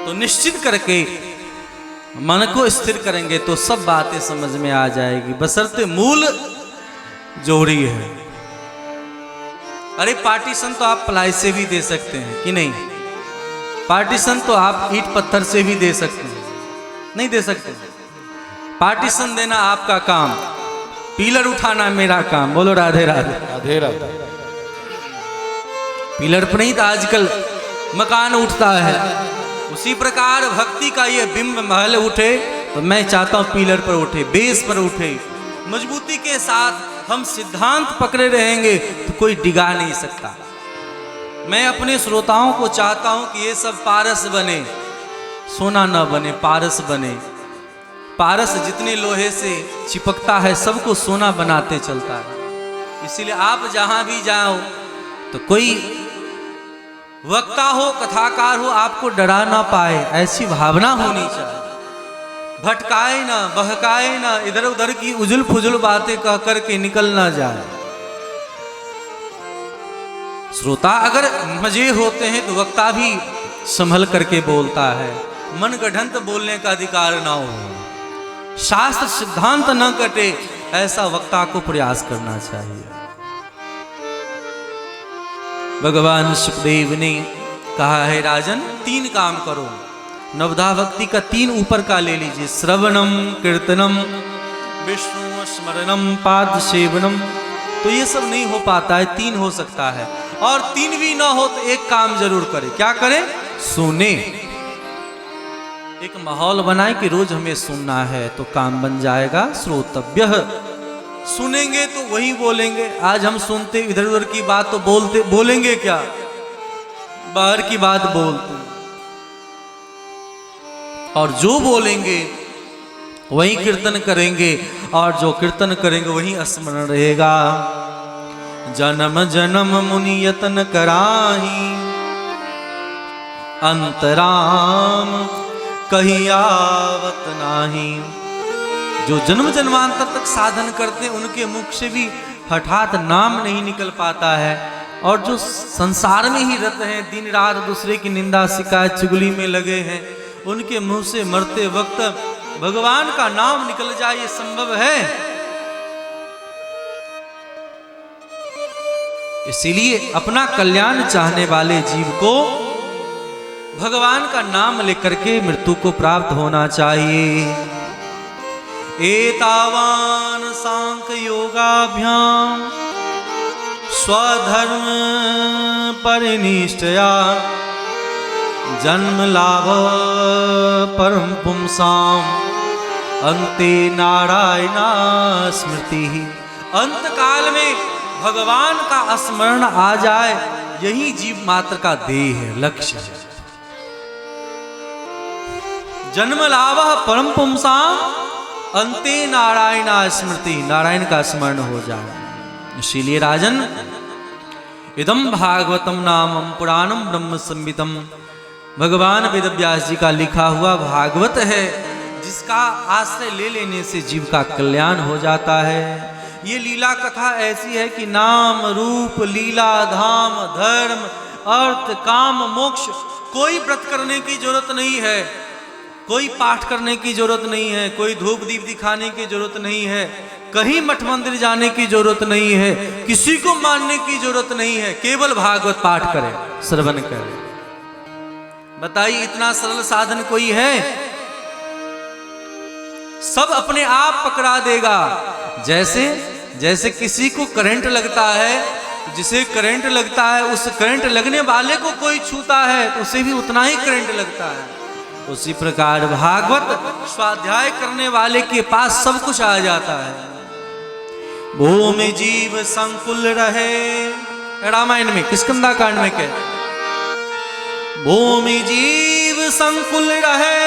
तो निश्चित करके मन को स्थिर करेंगे तो सब बातें समझ में आ जाएगी, बशर्ते मूल जोड़ी है। अरे पार्टीशन तो आप प्लाई से भी दे सकते हैं कि नहीं? पार्टीशन तो आप ईंट पत्थर से भी दे सकते हैं, नहीं दे सकते? पार्टीशन देना आपका काम, पिलर उठाना मेरा काम। बोलो राधे राधे। राधे राधे। पिलर पर नहीं तो आजकल मकान उठता है, उसी प्रकार भक्ति का ये बिंब महल उठे तो मैं चाहता हूं पिलर पर उठे, बेस पर उठे। मजबूती के साथ हम सिद्धांत पकड़े रहेंगे तो कोई डिगा नहीं सकता। मैं अपने श्रोताओं को चाहता हूं कि ये सब पारस बने, सोना न बने, पारस बने। पारस जितने लोहे से चिपकता है सबको सोना बनाते चलता है। इसीलिए आप जहां भी जाओ तो कोई वक्ता हो, कथाकार हो, आपको डरा ना पाए, ऐसी भावना होनी चाहिए। भटकाए ना, बहकाए ना, इधर उधर की उजुल फुजुल बातें कह करके निकल ना जाए। श्रोता अगर मजे होते हैं तो वक्ता भी संभल करके बोलता है। मन गढ़ंत बोलने का अधिकार ना हो, शास्त्र सिद्धांत न कटे, ऐसा वक्ता को प्रयास करना चाहिए। भगवान सुखदेव ने कहा है राजन 3 काम करो। नवधा भक्ति का 3 ऊपर का ले लीजिए, श्रवणम, कीर्तनम, विष्णु स्मरणम, पाद सेवनम। तो ये सब नहीं हो पाता है, 3 हो सकता है। और 3 भी ना हो तो एक काम जरूर करें। क्या करें? सुने। एक माहौल बनाए कि रोज हमें सुनना है तो काम बन जाएगा। श्रोतव्य, सुनेंगे तो वही बोलेंगे। आज हम सुनते इधर उधर की बात तो बोलेंगे क्या? बाहर की बात बोलते, और जो बोलेंगे वही कीर्तन करेंगे, और जो कीर्तन करेंगे वही स्मरण रहेगा। जन्म जन्म मुनि यतन कराही, अंतराम कहीं आवत नाही। जो जन्म जन्मांतर तक साधन करते हैं उनके मुख से भी हठात नाम नहीं निकल पाता है। और जो संसार में ही रत हैं, दिन रात दूसरे की निंदा शिकायत चुगली में लगे हैं, उनके मुंह से मरते वक्त भगवान का नाम निकल जाए, ये संभव है? इसीलिए अपना कल्याण चाहने वाले जीव को भगवान का नाम लेकर के मृत्यु को प्राप्त होना चाहिए। एतावान सांख्य योगाभ्याम स्वधर्म परिनिष्ठया जन्म लाभ परम पुंसाम अंते नारायणा स्मृति। अंत काल में भगवान का स्मरण आ जाए, यही जीव मात्र का ध्येय है, लक्ष्य है। जन्म लाभ परम पुंसाम अंते नारायणा स्मृति, नारायण का स्मरण हो जाए। इसीलिए राजन इदम भागवतम नामम पुराणम ब्रह्म संहितम, भगवान वेदव्यास जी का लिखा हुआ भागवत है, जिसका आश्रय ले लेने से जीव का कल्याण हो जाता है। ये लीला कथा ऐसी है कि नाम रूप लीला धाम धर्म अर्थ काम मोक्ष, कोई व्रत करने की जरूरत नहीं है, कोई पाठ करने की जरूरत नहीं है, कोई धूप दीप दिखाने की जरूरत नहीं है, कहीं मठ मंदिर जाने की जरूरत नहीं है, किसी को मानने की जरूरत नहीं है। केवल भागवत पाठ करें, श्रवण करें। बताइए इतना सरल साधन कोई है? सब अपने आप पकड़ा देगा। जैसे किसी को करंट लगता है, जिसे करंट लगता है उस करंट लगने वाले को कोई छूता है तो उसे भी उतना ही करंट लगता है। उसी प्रकार भागवत स्वाध्याय करने वाले के पास सब कुछ आ जाता है। भूमि जीव संकुल रहे, रामायण में किष्किंधा कांड में कह, भूमि जीव संकुल रहे,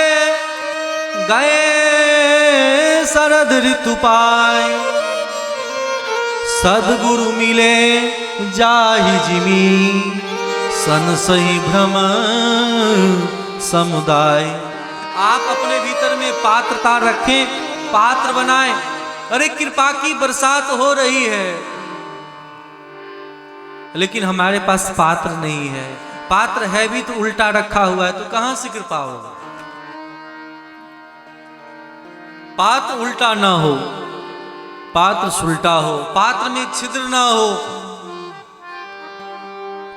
गए शरद ऋतु पाए, सदगुरु मिले जाहि जिमी, संसहि भ्रम समुदाय। आप अपने भीतर में पात्रता रखें, पात्र बनाएं। अरे कृपा की बरसात हो रही है, लेकिन हमारे पास पात्र नहीं है। पात्र है भी तो उल्टा रखा हुआ है, तो कहां से कृपा होगी? पात्र उल्टा ना हो, पात्र सुलटा हो, पात्र में छिद्र ना हो,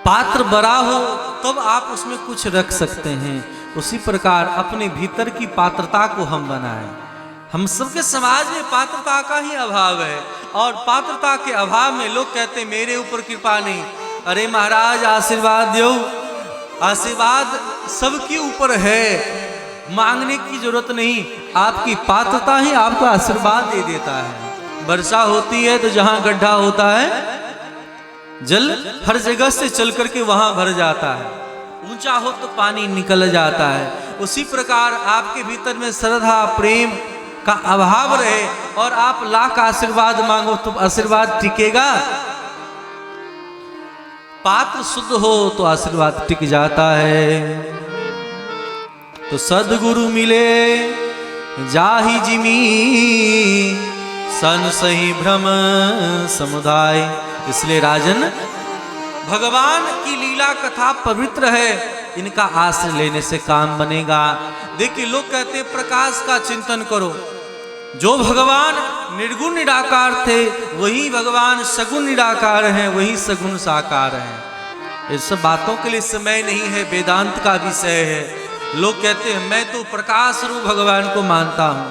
पात्र बड़ा हो तब आप उसमें कुछ रख सकते हैं। उसी प्रकार अपने भीतर की पात्रता को हम बनाएं। हम सबके समाज में पात्रता का ही अभाव है, और पात्रता के अभाव में लोग कहते हैं मेरे ऊपर कृपा नहीं। अरे महाराज आशीर्वाद दो, आशीर्वाद सबके ऊपर है, मांगने की जरूरत नहीं, आपकी पात्रता ही आपको आशीर्वाद दे देता है। वर्षा होती है तो जहां गड्ढा होता है जल हर जगह से चल करके वहां भर जाता है, ऊंचा हो तो पानी निकल जाता है। उसी प्रकार आपके भीतर में श्रद्धा प्रेम का अभाव रहे और आप लाख आशीर्वाद मांगो तो आशीर्वाद टिकेगा? पात्र शुद्ध हो तो आशीर्वाद टिक जाता है। तो सद्गुरु मिले जाहि जिमी सन सही भ्रम समुदाय। इसलिए राजन, भगवान की लीला कथा पवित्र है, इनका आश्रय लेने से काम बनेगा। देखिए लोग कहते हैं प्रकाश का चिंतन करो। जो भगवान निर्गुण निराकार थे वही भगवान सगुण निराकार हैं, वही सगुण साकार हैं। इस सब बातों के लिए समय नहीं है, वेदांत का विषय है। लोग कहते हैं मैं तो प्रकाश रूप भगवान को मानता हूं।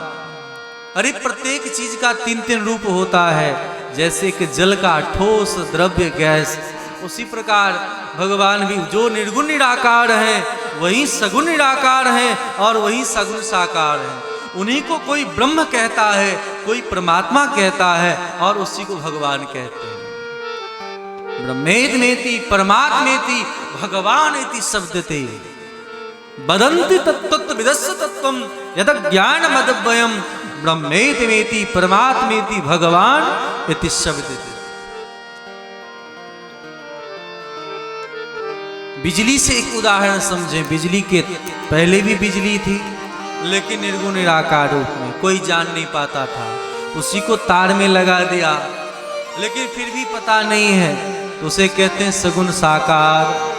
अरे प्रत्येक चीज का तीन तीन रूप होता है, जैसे कि जल का ठोस द्रव्य गैस, उसी प्रकार भगवान भी जो निर्गुण निराकार हैं वही सगुण निराकार हैं और वही सगुण साकार हैं। उन्हीं को कोई ब्रह्म कहता है, कोई परमात्मा कहता है और उसी को भगवान कहते हैं। ब्रह्मेति परमात्मेति भगवानेति शब्दते वदन्ति तत्त्वविदस्य तत्त्वं यद ज्ञानमदभयम् ब्रह्मेति परमात्मेति भगवान इति शब्दते। बिजली से एक उदाहरण समझें। बिजली के पहले भी बिजली थी, लेकिन निर्गुण निराकार रूप में कोई जान नहीं पाता था। उसी को तार में लगा दिया, लेकिन फिर भी पता नहीं है, तो उसे कहते हैं सगुण साकार।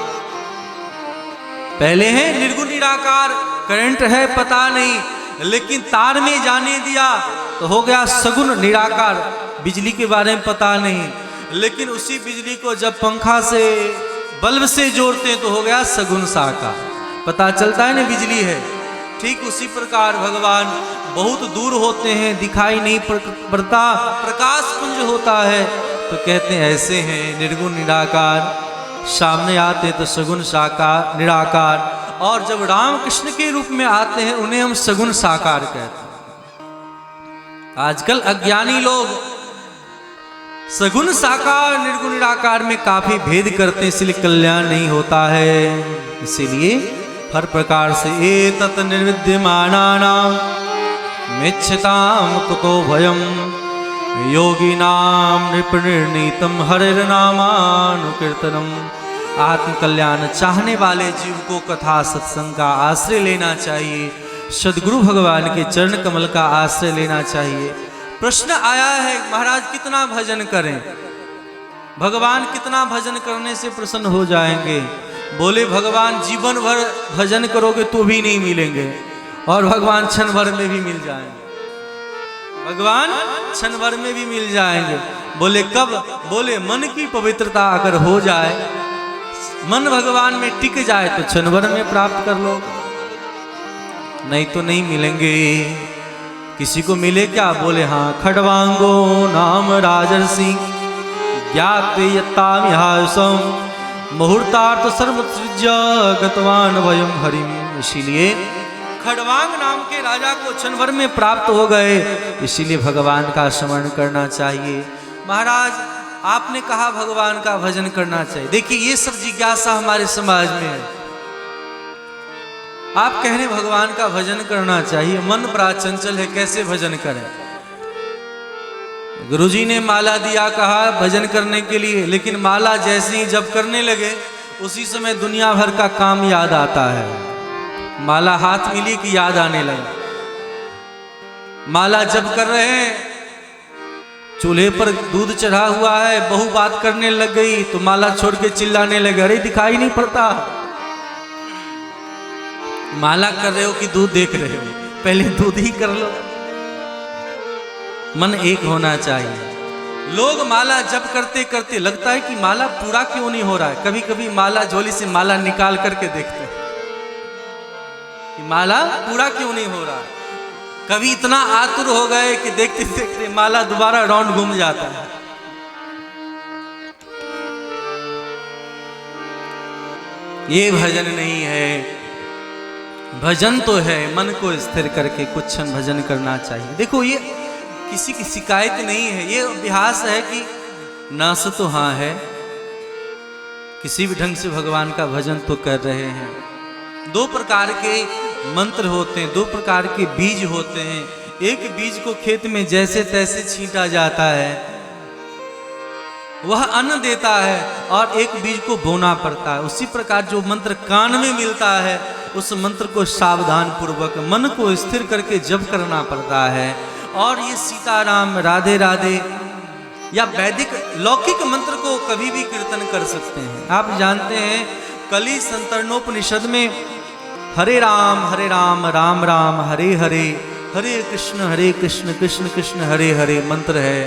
पहले है निर्गुण निराकार, करंट है पता नहीं, लेकिन तार में जाने दिया तो हो गया सगुण निराकार। बिजली के बारे में पता नहीं, लेकिन उसी बिजली को जब पंखा से बल्ब से जोड़ते हैं तो हो गया सगुण साकार। पता चलता है ना बिजली है। ठीक उसी प्रकार भगवान बहुत दूर होते हैं, दिखाई नहीं पड़ता, प्रकाश पुंज होता है, तो कहते हैं ऐसे हैं निर्गुण निराकार। सामने आते तो सगुण साकार निराकार, और जब राम कृष्ण के रूप में आते हैं उन्हें हम सगुण साकार कहते हैं। आजकल अज्ञानी लोग सगुण साकार निर्गुण निराकार में काफी भेद करते हैं, इसलिए कल्याण नहीं होता है। इसीलिए हर प्रकार से एतत् निर्विद्यमानानां मिच्छताम कुतो भयम् योगिनां नृपनिर्णीतं हरिर्नामानुकीर्तनम्। आत्म कल्याण चाहने वाले जीव को कथा सत्संग का आश्रय लेना चाहिए, सद्गुरु भगवान के चरण कमल का आश्रय लेना चाहिए। प्रश्न आया है महाराज कितना भजन करें, भगवान कितना भजन करने से प्रसन्न हो जाएंगे? बोले भगवान जीवन भर भजन करोगे तो भी नहीं मिलेंगे, और भगवान क्षण भर में भी मिल जाएंगे, भगवान क्षण भर में भी मिल जाएंगे। बोले कब? बोले मन की पवित्रता अगर हो जाए, मन भगवान में टिक जाए तो क्षण भर में प्राप्त कर लो, नहीं तो नहीं मिलेंगे। किसी को मिले क्या? बोले हाँ खड़वांगो नाम राजर्षि ज्ञाते यत्तामिहासम मुहूर्तार्थ सर्वसृज्य गतवान भयम हरिम। इसीलिए खड़वांग नाम के राजा को क्षण भर में प्राप्त हो गए, इसीलिए भगवान का स्मरण करना चाहिए। महाराज आपने कहा भगवान का भजन करना चाहिए। देखिए ये सब जिज्ञासा हमारे समाज में है। आप कह रहे भगवान का भजन करना चाहिए, मन बड़ा चंचल है, कैसे भजन करें? गुरुजी ने माला दिया, कहा भजन करने के लिए, लेकिन माला जैसे ही जब करने लगे उसी समय दुनिया भर का काम याद आता है। माला हाथ मिली कि याद आने लगा। माला जब कर रहे हैं, चूल्हे पर दूध चढ़ा हुआ है, बहू बात करने लग गई तो माला छोड़ के चिल्लाने लगे, अरे दिखाई नहीं पड़ता, माला कर रहे हो कि दूध देख रहे हो? पहले दूध ही कर लो। मन एक होना चाहिए। लोग माला जप करते करते लगता है कि माला पूरा क्यों नहीं हो रहा है। कभी कभी माला झोली से माला निकाल करके देखते हैं कि माला पूरा क्यों नहीं हो रहा है। कभी इतना आतुर हो गए कि देखते देखते माला दोबारा राउंड घूम जाता है। ये भजन नहीं है। भजन तो है, मन को स्थिर करके कुछ क्षण भजन करना चाहिए। देखो, ये किसी की शिकायत नहीं है, ये अभ्यास है कि नास तो हाँ है, किसी भी ढंग से भगवान का भजन तो कर रहे हैं। दो प्रकार के मंत्र होते हैं, दो प्रकार के बीज होते हैं। एक बीज को खेत में जैसे तैसे छींटा जाता है, वह अन्न देता है, और एक बीज को बोना पड़ता है। उसी प्रकार जो मंत्र कान में मिलता है, उस मंत्र को सावधान पूर्वक मन को स्थिर करके जप करना पड़ता है। और ये सीताराम, राधे राधे या वैदिक लौकिक मंत्र को कभी भी कीर्तन कर सकते हैं। आप जानते हैं, कली संतरणोपनिषद में हरे राम राम राम हरे हरे, हरे कृष्ण कृष्ण कृष्ण हरे हरे मंत्र है।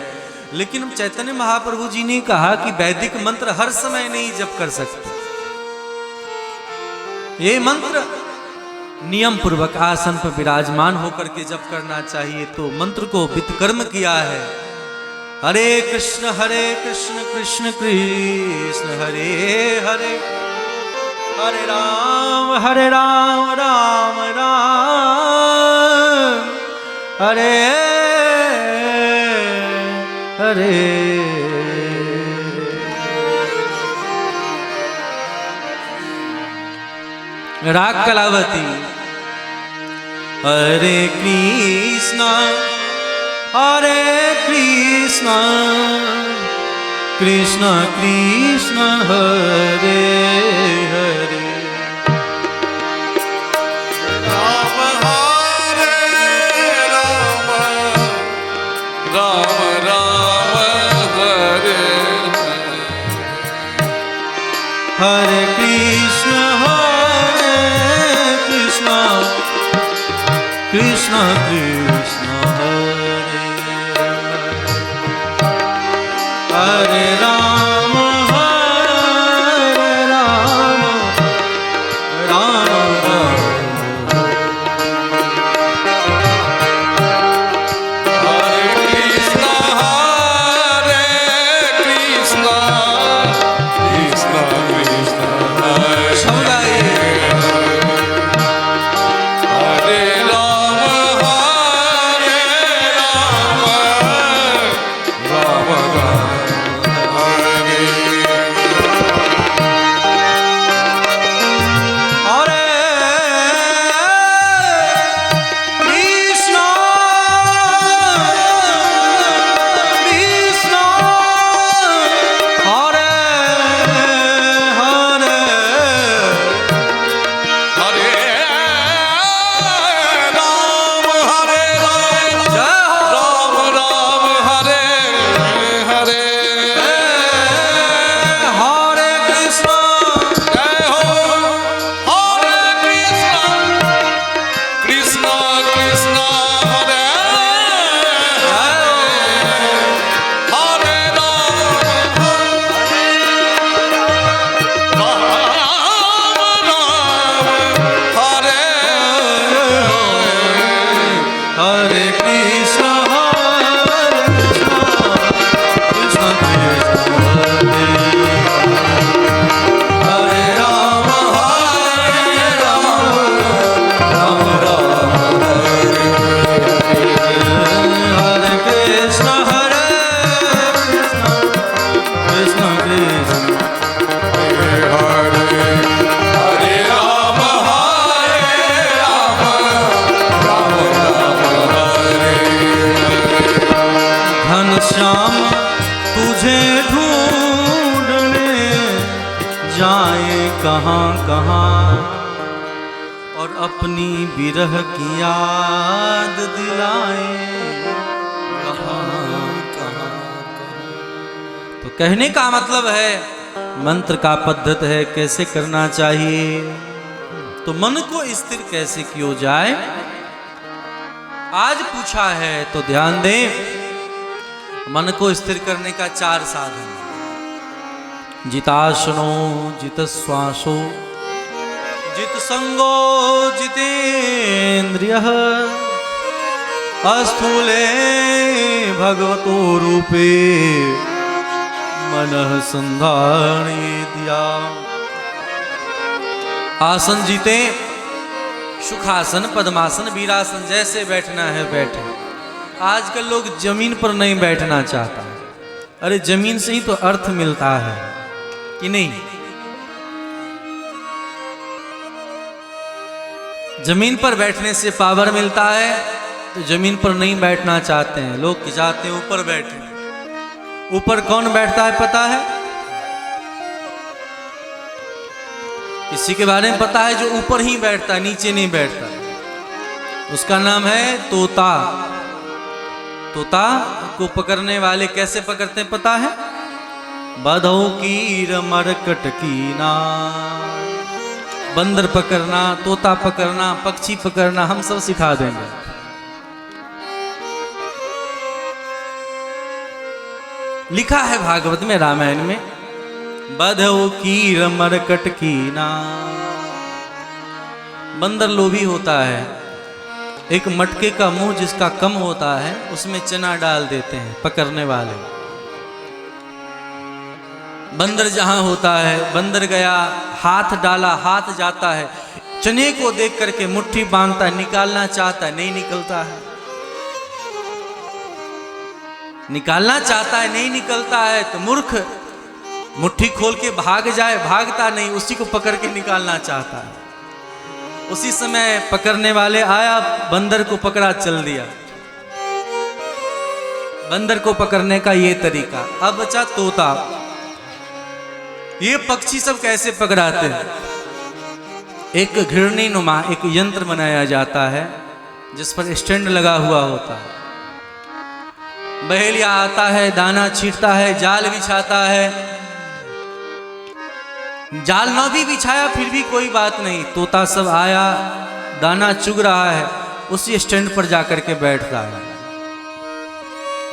लेकिन चैतन्य महाप्रभु जी ने कहा कि वैदिक मंत्र हर समय नहीं जप कर सकते। ये मंत्र नियम पूर्वक आसन पर विराजमान होकर के जप करना चाहिए। तो मंत्र को वितकर्म किया है। हरे कृष्ण कृष्ण कृष्ण हरे हरे, हरे राम राम राम हरे हरे। राग कलावती। हरे कृष्ण कृष्ण कृष्ण हरे हरे, राम हरे राम राम राम हरे हरे कृष्ण कृष्ण कृष्ण हरे हरे राम राम राम। हरे कृष्ण कृष्ण कृष्ण हरे कहाँ कहाँ और अपनी विरह की याद दिलाए कहाँ कहाँ। तो कहने का मतलब है मंत्र का पद्धत है कैसे करना चाहिए। तो मन को स्थिर कैसे किया जाए, आज पूछा है तो ध्यान दें। मन को स्थिर करने का 4 साधन: जितासनो, जित श्वासो, जित संगो, जितेन्द्रिय, अस्थूले भगवतो रूपे मनः संधारणे दिया। आसन जीते, सुखासन, पद्मासन, वीरासन, जैसे बैठना है बैठे। आजकल लोग जमीन पर नहीं बैठना चाहता। अरे जमीन से ही तो अर्थ मिलता है कि नहीं? जमीन पर बैठने से पावर मिलता है, तो जमीन पर नहीं बैठना चाहते हैं लोग, चाहते हैं ऊपर बैठे। ऊपर कौन बैठता है पता है? किसी के बारे में पता है जो ऊपर ही बैठता है, नीचे नहीं बैठता? उसका नाम है तोता। तोता को पकड़ने वाले कैसे पकड़ते हैं पता है? बधो कीर मरकट कीना। बंदर पकड़ना, तोता पकड़ना, पक्षी पकड़ना हम सब सिखा देंगे। लिखा है भागवत में, रामायण में, बधो कीर मरकट कीना। बंदर लोभी होता है। एक मटके का मुंह जिसका कम होता है उसमें चना डाल देते हैं पकड़ने वाले। बंदर जहां होता है, बंदर गया, हाथ डाला, हाथ जाता है, चने को देख करके मुट्ठी बांधता है, निकालना चाहता है, नहीं निकलता है। निकालना चाहता है, नहीं निकलता है, तो मूर्ख मुट्ठी खोल के भाग जाए, भागता नहीं, उसी को पकड़ के निकालना चाहता है। उसी समय पकड़ने वाले आया, बंदर को पकड़ा, चल दिया। बंदर को पकड़ने का ये तरीका। अब बचा तोता। ये पक्षी सब कैसे पकड़ाते हैं? एक घिरनी नुमा एक यंत्र बनाया जाता है जिस पर स्टैंड लगा हुआ होता है। बहेलिया आता है, दाना छींटता है, जाल बिछाता है। जाल न भी बिछाया फिर भी कोई बात नहीं, तोता सब आया, दाना चुग रहा है, उसी स्टैंड पर जाकर के बैठता है।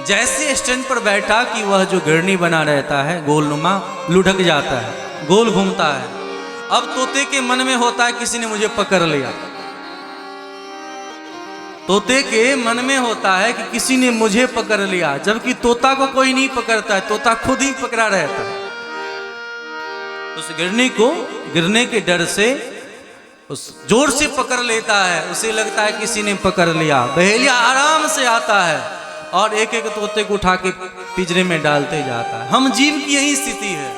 जैसे स्टैंड पर बैठा कि वह जो घिरनी बना रहता है गोलनुमा लुढ़क जाता है, गोल घूमता है। अब तोते के मन में होता है किसी ने मुझे पकड़ लिया। तोते के मन में होता है कि किसी ने मुझे पकड़ लिया, जबकि तोता को कोई नहीं पकड़ता है, तोता खुद ही पकड़ा रहता है। उस गिरने को गिरने के डर से उस जोर से पकड़ लेता है, उसे लगता है किसी ने पकड़ लिया। बहेलिया आराम से आता है और एक एक तोते को उठा के पिंजरे में डालते जाता है। हम जीव की यही स्थिति है।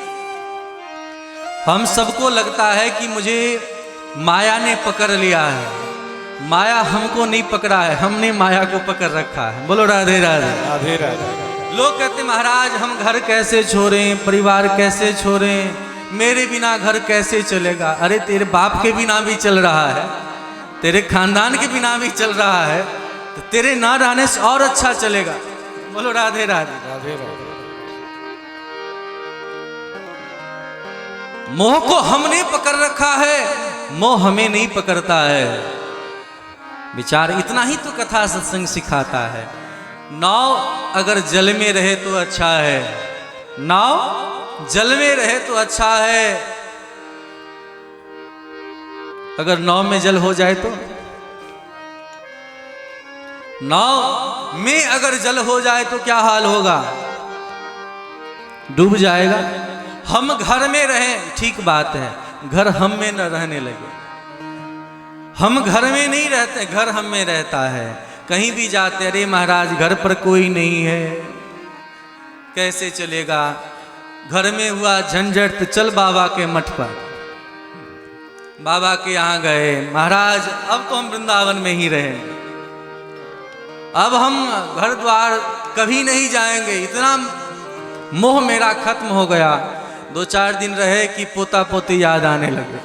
हम सबको लगता है कि मुझे माया ने पकड़ लिया है। माया हमको नहीं पकड़ा है, हमने माया को पकड़ रखा है। बोलो राधे राधे। राधे राधे। लोग कहते महाराज हम घर कैसे छोड़ें, परिवार कैसे छोड़ें, मेरे बिना घर कैसे चलेगा? अरे तेरे बाप के बिना भी चल रहा है, तेरे खानदान के बिना भी चल रहा है, तो तेरे ना रहने से और अच्छा चलेगा। बोलो राधे राधे। राधे राधे। मोह को हमने पकड़ रखा है, मोह हमें नहीं पकड़ता है। विचार इतना ही तो कथा सत्संग सिखाता है। नाव अगर जल में रहे तो अच्छा है, नाव जल में रहे तो अच्छा है। अगर नाव में जल हो जाए तो, नाव में अगर जल हो जाए तो क्या हाल होगा? डूब जाएगा। हम घर में रहें ठीक बात है, घर हम में न रहने लगे। हम घर में नहीं रहते, घर हम में रहता है। कहीं भी जाते, अरे महाराज घर पर कोई नहीं है, कैसे चलेगा? घर में हुआ झंझट तो चल बाबा के मठ पर। बाबा के यहाँ गए, महाराज अब तो हम वृंदावन में ही रहेंगे, अब हम घर द्वार कभी नहीं जाएंगे, इतना मोह मेरा खत्म हो गया। 2-4 दिन रहे कि पोता पोती याद आने लगे।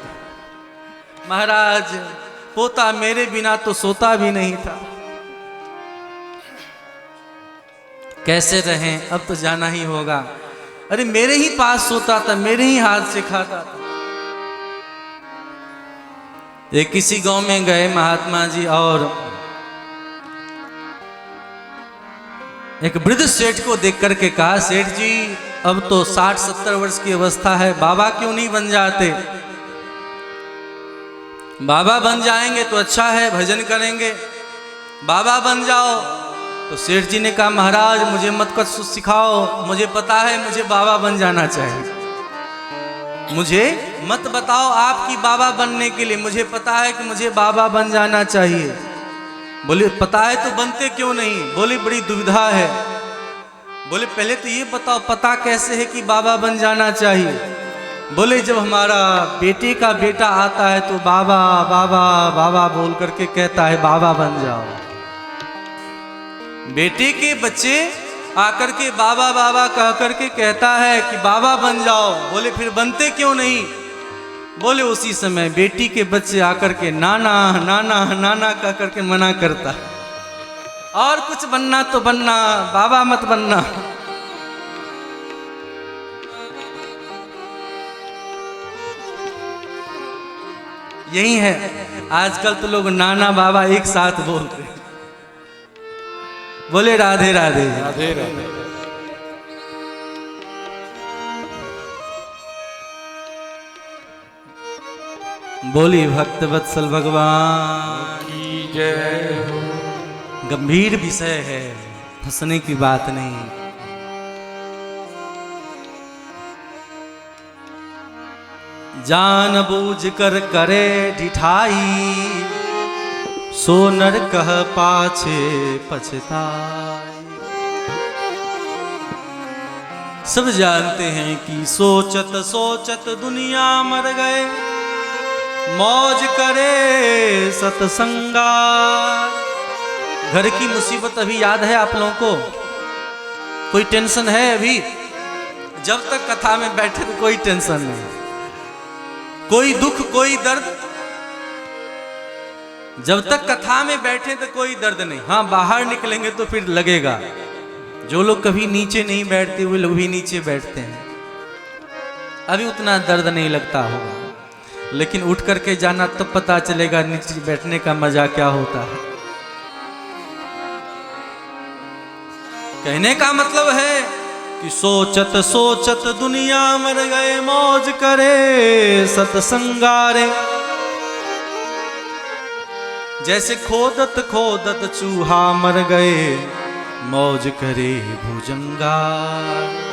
महाराज पोता मेरे बिना तो सोता भी नहीं था, कैसे रहें? अब तो जाना ही होगा। अरे मेरे ही पास सोता था, मेरे ही हाथ से खाता था। एक किसी गांव में गए महात्मा जी और एक वृद्ध सेठ को देख करके कहा, सेठ जी अब तो 60-70 वर्ष की अवस्था है, बाबा क्यों नहीं बन जाते? बाबा बन जाएंगे तो अच्छा है, भजन करेंगे, बाबा बन जाओ। तो सेठ जी ने कहा, महाराज मुझे मत कुछ सिखाओ, मुझे पता है मुझे बाबा बन जाना चाहिए, मुझे मत बताओ आपकी बाबा बनने के लिए, मुझे पता है कि मुझे बाबा बन जाना चाहिए। बोले पता है तो बनते क्यों नहीं? बोले बड़ी दुविधा है। बोले पहले तो ये बताओ पता कैसे है कि बाबा बन जाना चाहिए? बोले जब हमारा बेटे का बेटा आता है तो बाबा बाबा बाबा बोल करके कहता है बाबा बन जाओ। बेटे के बच्चे आकर के बाबा बाबा कह करके कहता है कि बाबा बन जाओ। बोले फिर बनते क्यों नहीं? बोले उसी समय बेटी के बच्चे आकर के नाना नाना नाना कह करके मना करता, और कुछ बनना तो बनना, बाबा मत बनना। यही है, आजकल तो लोग नाना बाबा एक साथ बोलते। बोले राधे राधे राधे राधे। बोली भक्त वत्सल भगवान की जय हो। गंभीर विषय है, हंसने की बात नहीं। जान बूझ कर करे ढिठाई, सो नर कह पाछे पछताई। सब जानते हैं कि सोचत सोचत दुनिया मर गए, मौज करे सतसंगा। घर की मुसीबत अभी याद है आप लोगों को? कोई टेंशन है अभी? जब तक कथा में बैठे तो कोई टेंशन नहीं, कोई दुख कोई दर्द। जब तक कथा में बैठे तो कोई दर्द नहीं। हाँ, बाहर निकलेंगे तो फिर लगेगा। जो लोग कभी नीचे नहीं बैठते वे लोग भी नीचे बैठते हैं, अभी उतना दर्द नहीं लगता होगा, लेकिन उठ करके जाना तब तो पता चलेगा नीचे बैठने का मजा क्या होता है। कहने का मतलब है कि सोचत सोचत दुनिया मर गए, मौज करे सतसंगारे। जैसे खोदत खोदत चूहा मर गए, मौज करे भुजंगार।